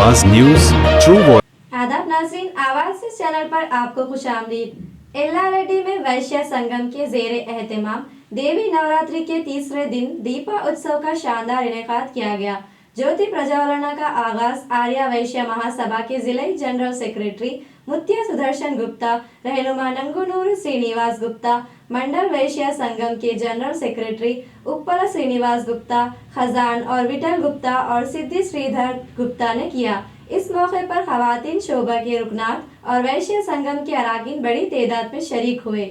आवाज news true voice. आदाब नाज़रीन, आवाज इस चैनल पर आपको खुशामदीद। एल्लारेड्डी में वैश्य संगम के जेरे एहतमाम देवी नवरात्रि के तीसरे दिन दीपा उत्सव का शानदार इनेकाद किया गया। ज्योति प्रज्वलना का आगाज आर्या वैश्य महासभा के जिले जनरल सेक्रेटरी मुत्या सुदर्शन गुप्ता, रहनुमा नंगुनूर श्रीनिवास गुप्ता, मंडल वैश्य संगम के जनरल सेक्रेटरी उपल श्रीनिवास गुप्ता, खजान और विठल गुप्ता और सिद्धि श्रीधर गुप्ता ने किया। इस मौके पर खवातीन शोभा के रुकनात और वैश्य संगम के अराकीन बड़ी तादाद में शरीक हुए।